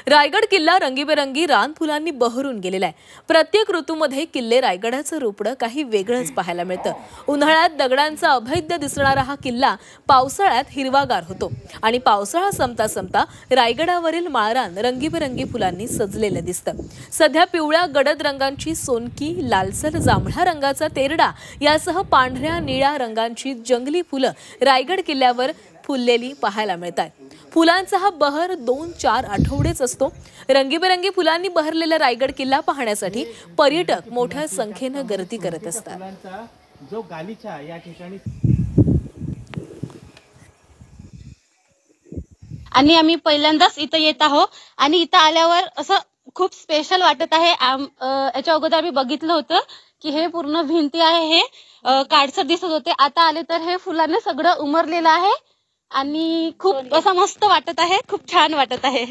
रायगड किल्ला रंगीबेरंगी रानफुलांनी बहरून गेलेला आहे। प्रत्येक ऋतूमध्ये किल्ले रायगडाचं रूपडं काही वेगळंच पाहायला मिळतं। उन्हाळ्यात दगडांचा अभेद्य दिसणारा हा किल्ला पावसाळ्यात हिरवागार होतो आणि पावसाळा संपता संपता रायगडावरील माळरान रंगीबेरंगी फुलांनी सजलेलं दिसतं। सध्या पिवळ्या गडद रंगांची सोनकी, लालसर जांभळा रंगाचा तेरडा यासह पांढऱ्या निळ्या रंगांची जंगली फुलं रायगड किल्ल्यावर फुललेली पाहायला मिळतात। फुलांचा हा बहर 2-4 आठवडेच असतो। रंगीबेरंगी फुलांनी बहरलेला रायगड किल्ला पाहण्यासाठी पर्यटक मोठ्या संख्येने गर्दी करत असतात। जो गालीचा या ठिकाणी आणि आम्ही पहिल्यांदाच इथं येत आहोत आणि इथं आल्यावर असं खूप स्पेशल वाटत आहे। याच्या अगोदर आम्ही बघितलं होतं की हे पूर्ण भिंती आहे, हे काळसर दिसत होते। आता आले तर हे फुलांनी सगळं उमरलेलं आहे आणि खूप असं मस्त वाटत आहे, खूप छान वाटत आहे।